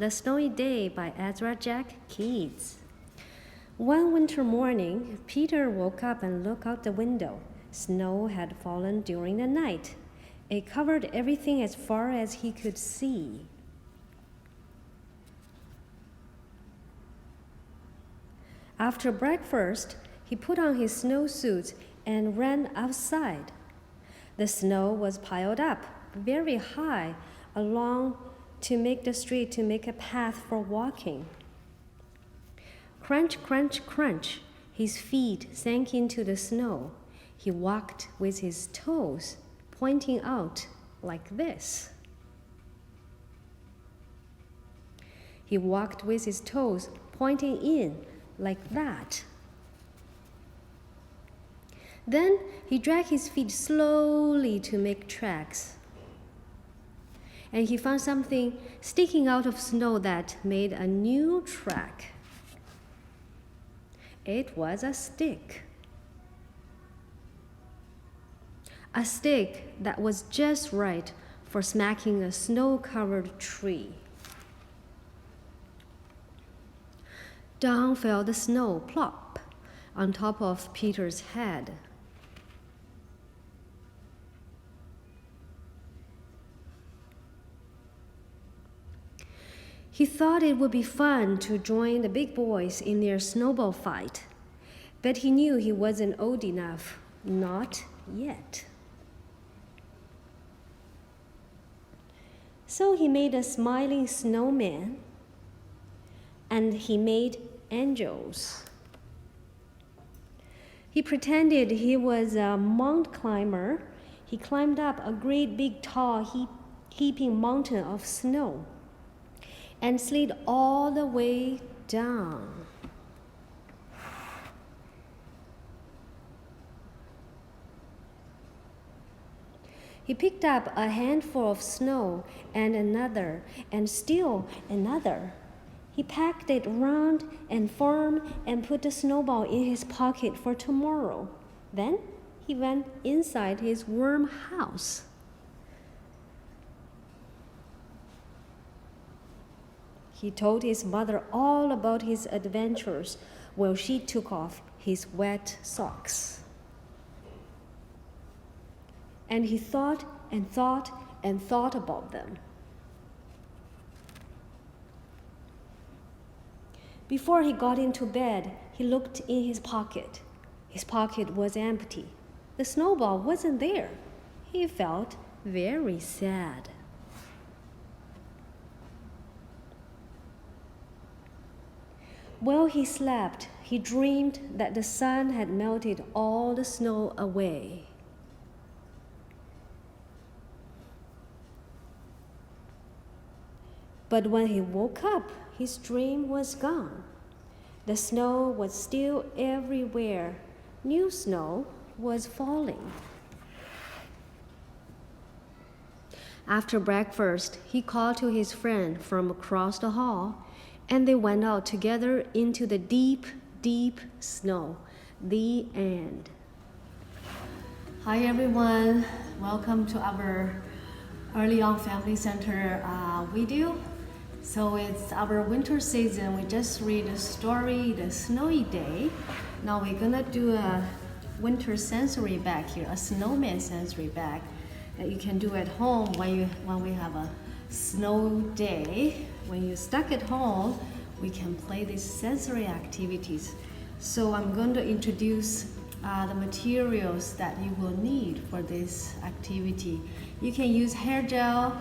The Snowy Day by Ezra Jack Keats. One winter morning, Peter woke up and looked out the window. Snow had fallen during the night. It covered everything as far as he could see. After breakfast, he put on his snowsuit and ran outside. The snow was piled up very high along to make the street to make a path for walking. Crunch, crunch, crunch. His feet sank into the snow. He walked with his toes pointing out like this. He walked with his toes pointing in like that. Then he dragged his feet slowly to make tracks. And he found something sticking out of snow that made a new track. It was a stick. A stick that was just right for smacking a snow-covered tree. Down fell the snow, plop, on top of Peter's head. He thought it would be fun to join the big boys in their snowball fight, but he knew he wasn't old enough, not yet. So he made a smiling snowman, and he made angels. He pretended he was a mountain climber. He climbed up a great big tall heaping mountain of snow and slid all the way down. He picked up a handful of snow and another, and still another. He packed it round and firm and put the snowball in his pocket for tomorrow. Then he went inside his warm house. He told his mother all about his adventures while she took off his wet socks. And he thought and thought and thought about them. Before he got into bed, he looked in his pocket. His pocket was empty. The snowball wasn't there. He felt very sad. While he slept, he dreamed that the sun had melted all the snow away. But when he woke up, his dream was gone. The snow was still everywhere. New snow was falling. After breakfast, he called to his friend from across the hall, and they went out together into the deep, deep snow. The end. Hi everyone, welcome to our Early On Family Center video. So it's our winter season. We just read the story, The Snowy Day. Now we're gonna do a winter sensory bag here, a snowman sensory bag that you can do at home when we have a snow day. When you're stuck at home, we can play these sensory activities. So I'm going to introduce the materials that you will need for this activity. You can use hair gel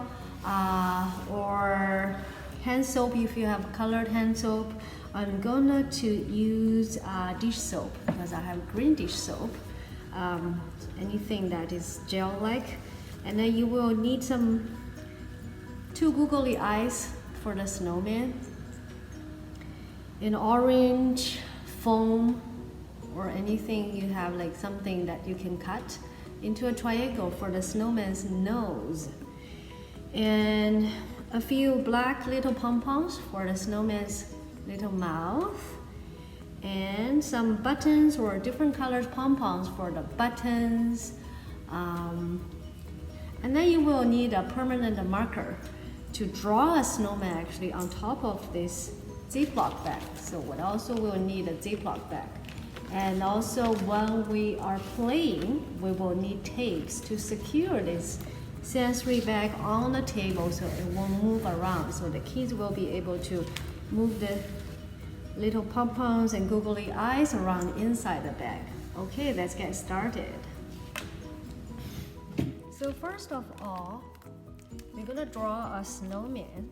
or hand soap if you have colored hand soap. I'm gonna to use dish soap because I have green dish soap. Anything that is gel-like. And then you will need two googly eyes for the snowman, an orange foam or anything you have, like something that you can cut into a triangle for the snowman's nose, and a few black little pom-poms for the snowman's little mouth, and some buttons or different colored pom-poms for the buttons. And then you will need a permanent marker to draw a snowman actually on top of this Ziploc bag. So we also will need a Ziploc bag. And also when we are playing, we will need tapes to secure this sensory bag on the table so it won't move around. So the kids will be able to move the little pom-poms and googly eyes around inside the bag. Okay, let's get started. So first of all, we're gonna draw a snowman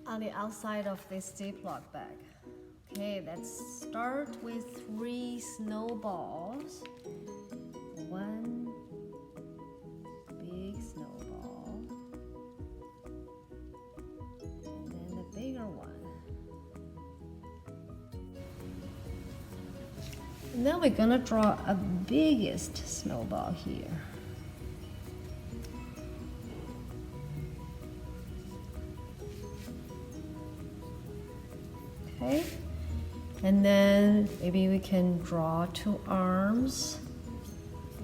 on the outside of this Ziploc bag. Okay, let's start with 3 snowballs. One big snowball, and then the bigger one. And then we're gonna draw a biggest snowball here. Okay, and then maybe we can draw 2 arms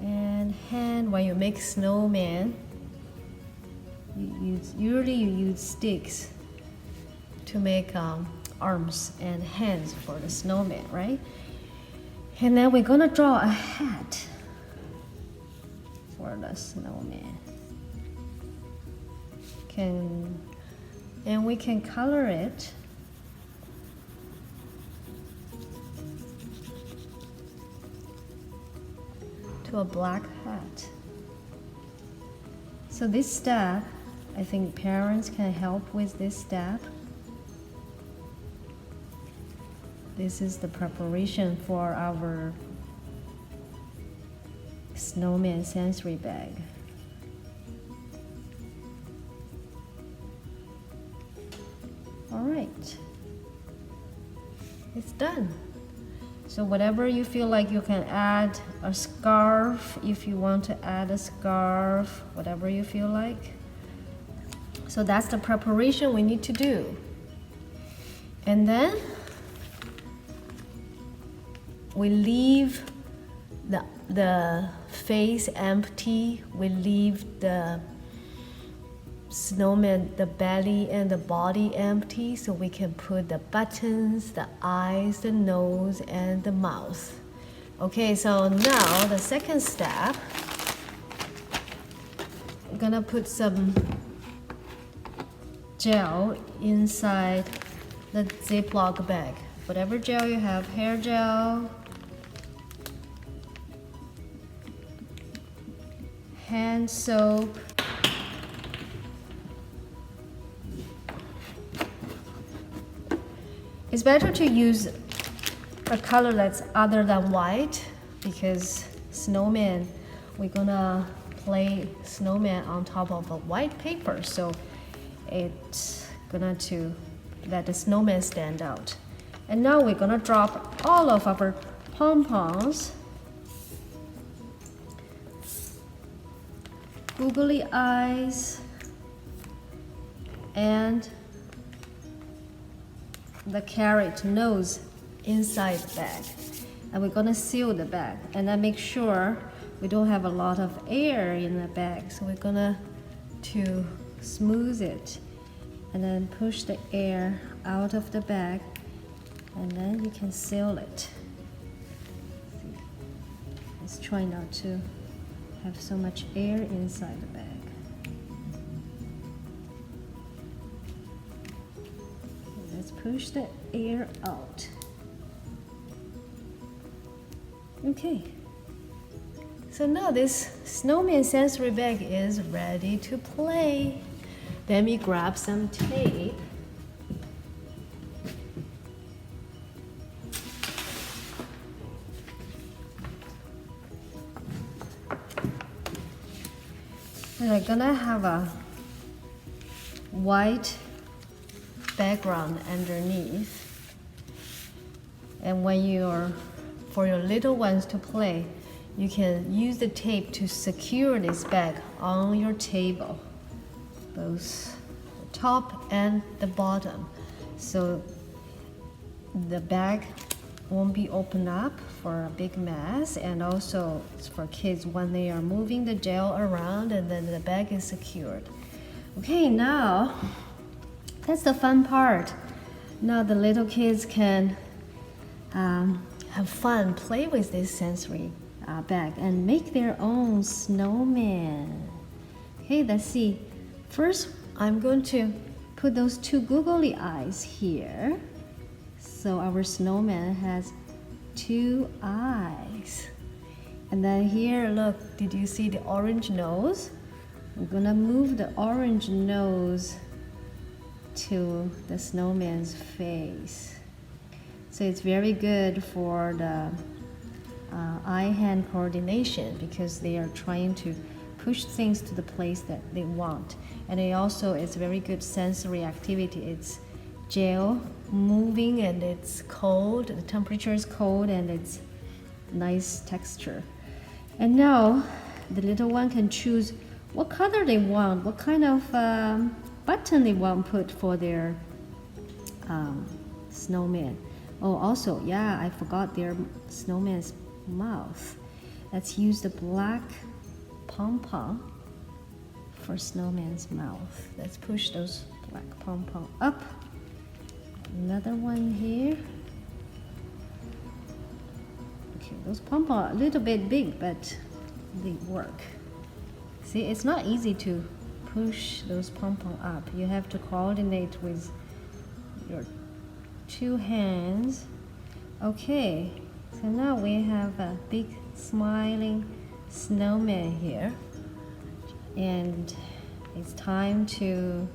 and hand. When you make snowman, usually you use sticks to make arms and hands for the snowman, right? And then we're gonna draw a hat for the snowman. And we can color it to a black hat. So this step, I think parents can help with this step. This is the preparation for our snowman sensory bag. All right, it's done. So whatever you feel like, you can add a scarf if you want to add a scarf, whatever you feel like. So that's the preparation we need to do. And then we leave the face empty. We leave the snowman, the belly and the body empty, so we can put the buttons, the eyes, the nose, and the mouth. Okay, so now the second step, I'm gonna put some gel inside the Ziploc bag. Whatever gel you have, hair gel, hand soap, it's better to use a color that's other than white, because snowman, we're gonna play snowman on top of a white paper, so it's gonna to let the snowman stand out. And now we're gonna drop all of our pom-poms, googly eyes, and the carrot nose inside the bag. And we're gonna seal the bag, and then make sure we don't have a lot of air in the bag. So we're gonna to smooth it and then push the air out of the bag, and then you can seal it. Let's try not to have so much air inside the bag. Let's push the air out. Okay, so now this snowman sensory bag is ready to play. Let me grab some tape. And I'm gonna have a white background underneath. And when for your little ones to play, you can use the tape to secure this bag on your table, both the top and the bottom. So the bag won't be opened up for a big mess, and also it's for kids when they are moving the gel around and then the bag is secured. Okay, now that's the fun part. Now the little kids can have fun, play with this sensory bag and make their own snowman. Okay, let's see. First, I'm going to put those two googly eyes here. So our snowman has two eyes. And then here, look, did you see the orange nose? I'm gonna move the orange nose to the snowman's face. So it's very good for the eye-hand coordination because they are trying to push things to the place that they want. And it also is very good sensory activity. It's gel moving and it's cold, the temperature is cold and it's nice texture. And now the little one can choose what color they want, what kind of button they want put for their snowman. Oh, also, yeah, I forgot their snowman's mouth. Let's use the black pom-pom for snowman's mouth. Let's push those black pom-pom up. Another one here. Okay, those pom-pom are a little bit big, but they work. See, it's not easy to push those pom-pom up. You have to coordinate with your two hands. Okay, so now we have a big smiling snowman here, and it's time to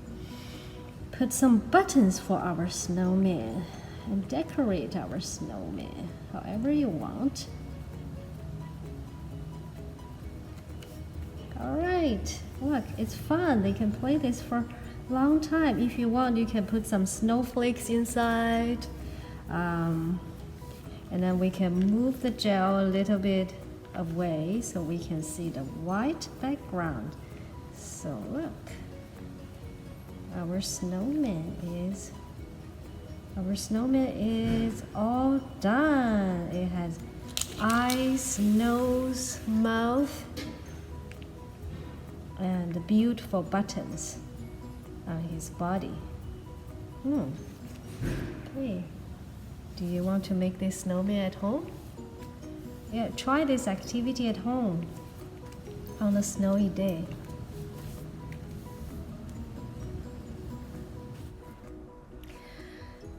put some buttons for our snowman and decorate our snowman however you want. All right, look, it's fun. They can play this for a long time. If you want, you can put some snowflakes inside. And then we can move the gel a little bit away so we can see the white background. So look, our snowman is all done. It has eyes, nose, mouth, and the beautiful buttons on his body. Okay. Do you want to make this snowman at home? Yeah, try this activity at home on a snowy day.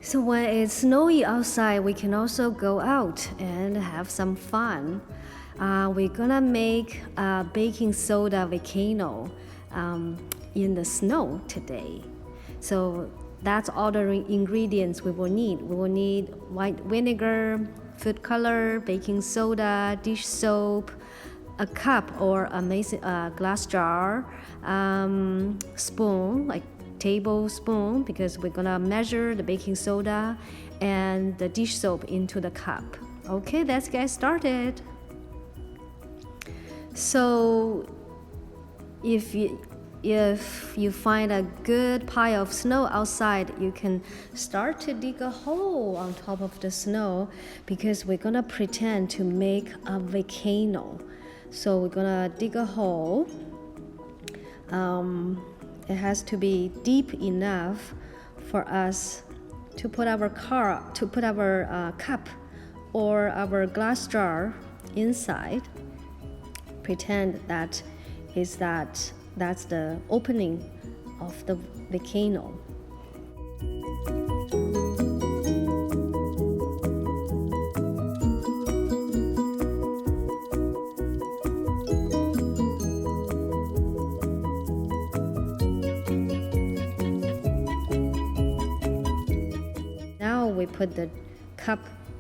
So when it's snowy outside, we can also go out and have some fun. We're gonna make a baking soda volcano in the snow today. So that's all the ingredients we will need. We will need white vinegar, food color, baking soda, dish soap, a cup or a glass jar, spoon, like tablespoon, because we're gonna measure the baking soda and the dish soap into the cup. Okay, let's get started. So if you find a good pile of snow outside, you can start to dig a hole on top of the snow because we're gonna pretend to make a volcano. So we're gonna dig a hole. It has to be deep enough for us to put our cup or our glass jar inside. Pretend that's the opening of the volcano. Now we put the cup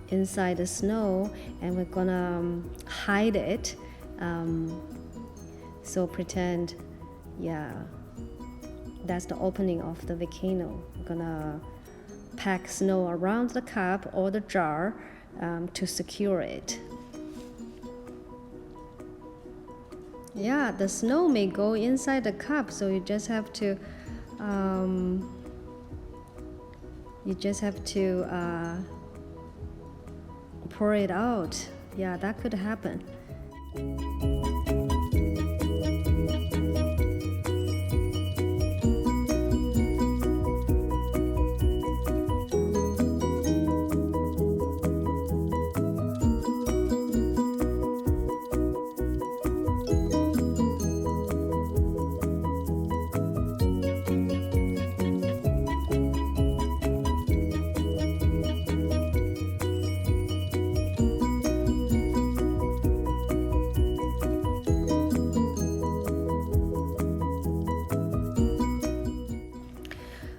inside the snow and we're gonna hide it. So pretend, yeah, that's the opening of the volcano. We're gonna pack snow around the cup or the jar to secure it. Yeah, the snow may go inside the cup, so you just have to pour it out. Yeah, that could happen.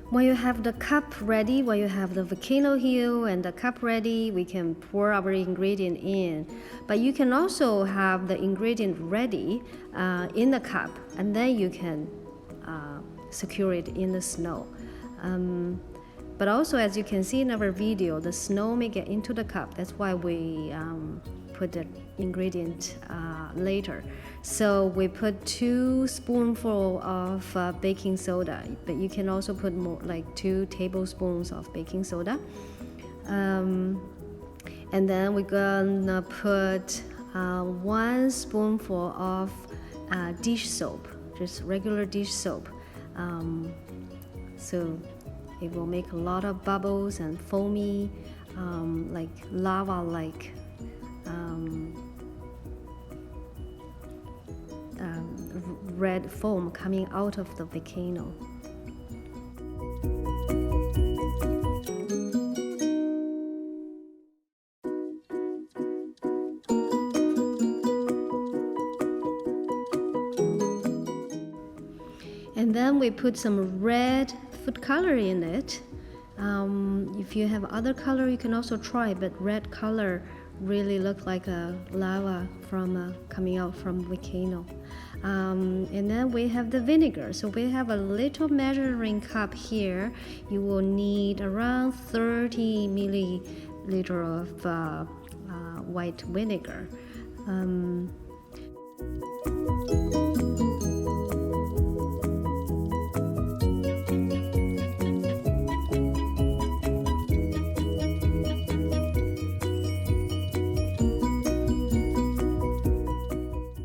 When you have the cup ready, when you have the volcano here and the cup ready, we can pour our ingredient in. But you can also have the ingredient ready in the cup, and then you can secure it in the snow. But also, as you can see in our video, the snow may get into the cup. That's why we put the ingredient later. So we put 2 spoonfuls of baking soda, but you can also put more, like 2 tablespoons of baking soda. And then we're gonna put 1 spoonful of dish soap, just regular dish soap. So it will make a lot of bubbles and foamy, like lava-like red foam coming out of the volcano. And then we put some red food color in it. If you have other color, you can also try, but red color really look like a lava from coming out from volcano. And then we have the vinegar. So we have a little measuring cup here. You will need around 30 milliliter of white vinegar.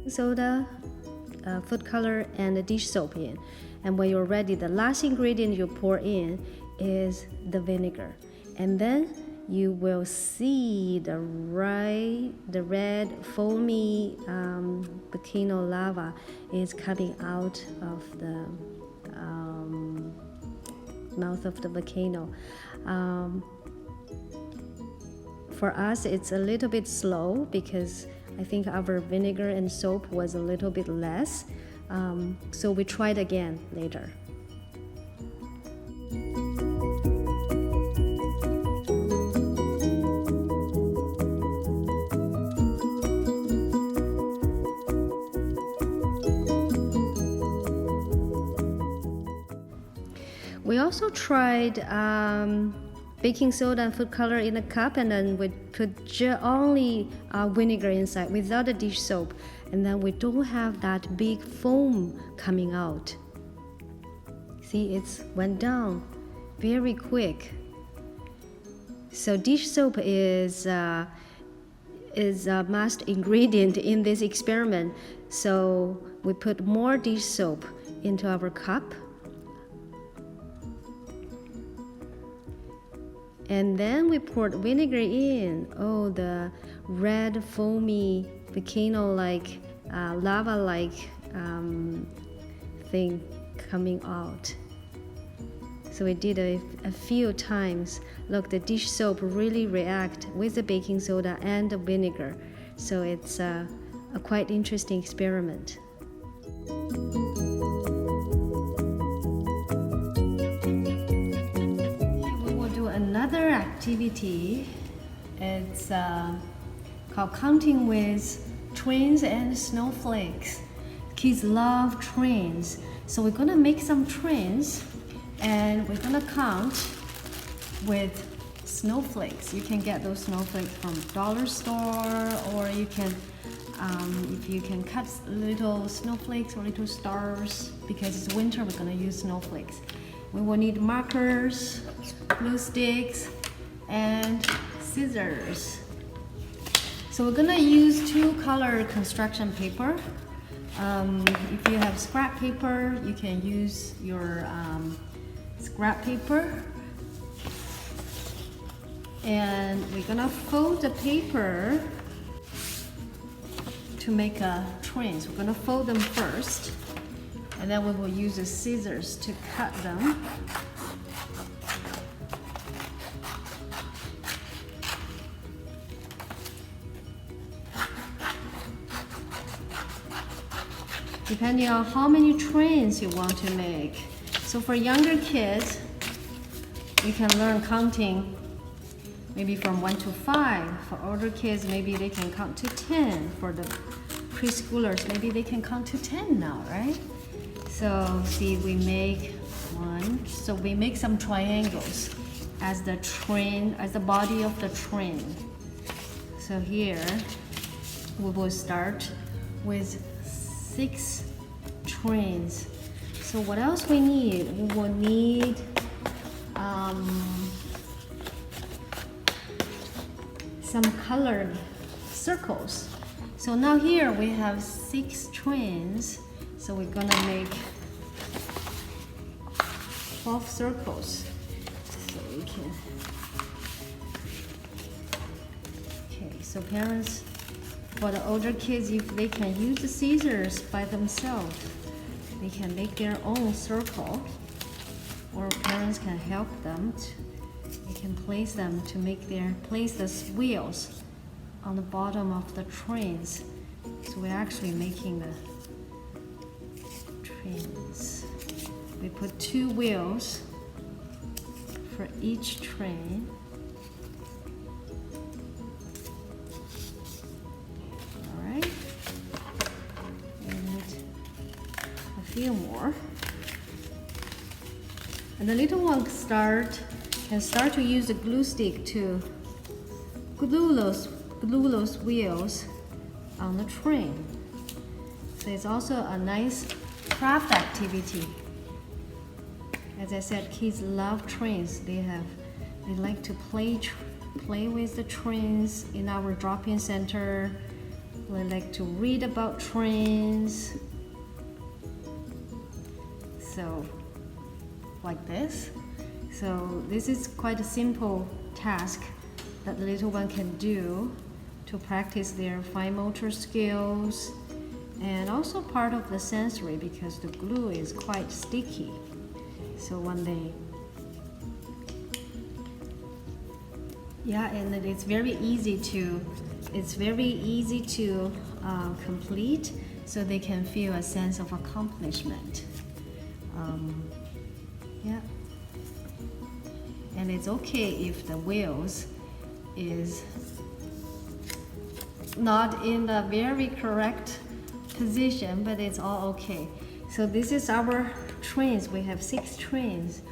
Soda, food color, and the dish soap in. And when you're ready, the last ingredient you pour in is the vinegar. And then you will see the red foamy volcano lava is coming out of the mouth of the volcano. For us, it's a little bit slow because I think our vinegar and soap was a little bit less, so we tried again later. We also tried baking soda and food color in a cup, and then we put only vinegar inside without the dish soap, and then we don't have that big foam coming out. See, it's went down very quick. So dish soap is a must ingredient in this experiment. So we put more dish soap into our cup. And then we poured vinegar in. Oh, the red foamy volcano-like, lava-like thing coming out. So we did a few times. Look, the dish soap really react with the baking soda and the vinegar. So it's a quite interesting experiment. Another activity, it's called counting with trains and snowflakes. Kids love trains, so we're gonna make some trains and we're gonna count with snowflakes. You can get those snowflakes from dollar store, or you can if you can cut little snowflakes or little stars, because it's winter, we're gonna use snowflakes. We will need markers, glue sticks, and scissors. So we're gonna use 2-color construction paper. If you have scrap paper, you can use your scrap paper. And we're gonna fold the paper to make a train. So we're gonna fold them first, and then we will use the scissors to cut them. Depending on how many trains you want to make. So for younger kids, you can learn counting maybe from 1 to 5. For older kids, maybe they can count to 10. For the preschoolers, maybe they can count to 10 now, right? So see, we make one. So we make some triangles as the train, as the body of the train. So here, we will start with 6 trains. So what else we need? We will need some colored circles. So now here we have 6 trains. So we're gonna make 12 circles. So we can. Okay, so parents, for the older kids, if they can use the scissors by themselves, they can make their own circle, or parents can help them. They can place them to place the wheels on the bottom of the trains. So we're actually making the trains. We put 2 wheels for each train. Few more, and the little one can start to use the glue stick to glue those wheels on the train. So it's also a nice craft activity. As I said, kids love trains. They like to play with the trains in our drop-in center. We like to read about trains. So, like this. So this is quite a simple task that the little one can do to practice their fine motor skills, and also part of the sensory, because the glue is quite sticky. So when they, and it's very easy to complete, so they can feel a sense of accomplishment. And it's okay if the wheels is not in the very correct position, but it's all okay. So this is our trains. We have 6 trains.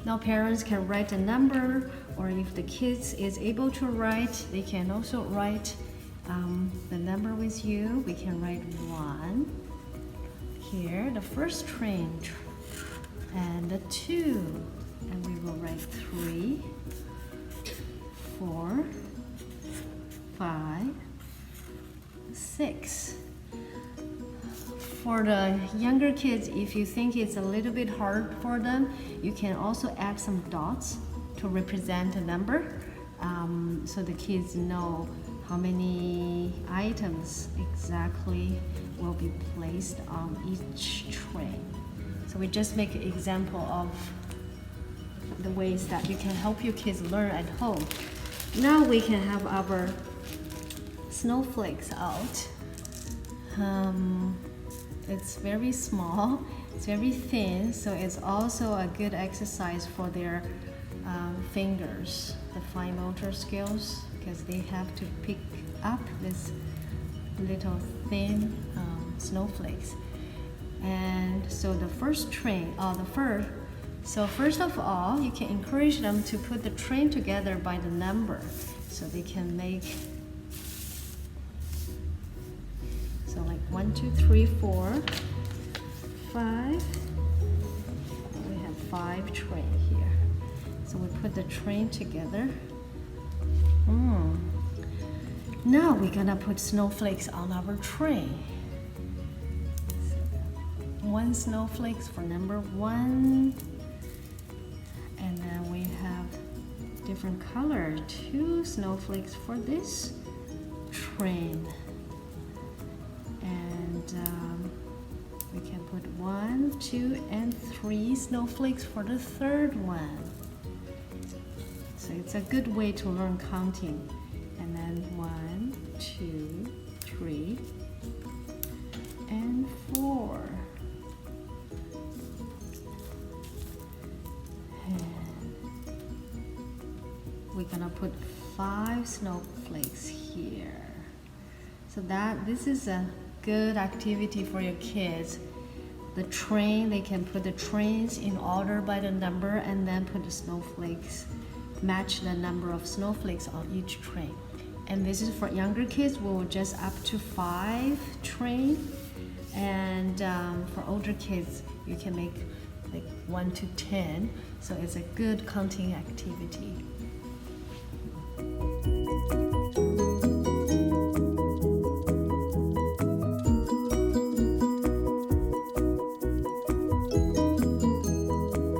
Now parents can write a number, or if the kids is able to write, they can also write the number with you. We can write 1 here, the first train, and the 2, and we will write 3, 4, 5, 6. For the younger kids, if you think it's a little bit hard for them, you can also add some dots to represent a number, so the kids know how many items exactly will be placed on each train. So we just make an example of the ways that you can help your kids learn at home. Now we can have our snowflakes out. It's very small, it's very thin, so it's also a good exercise for their fingers, the fine motor skills, because they have to pick up this little thin snowflakes. And so the first train, so first of all, you can encourage them to put the train together by the number, so they can make, so like 1, 2, 3, 4, 5. We have 5 train here. So we put the train together. Now we're gonna put snowflakes on our tray. One snowflakes for number 1. And then we have different color, 2 snowflakes for this train. And we can put 1, 2, and 3 snowflakes for the third one. So it's a good way to learn counting. And then 1, 2, 3, and 4. And we're gonna put 5 snowflakes here. So this is a good activity for your kids. The train, they can put the trains in order by the number and then put the snowflakes, match the number of snowflakes on each train. And this is for younger kids, we'll just up to 5 train. And for older kids, you can make like 1 to 10. So it's a good counting activity.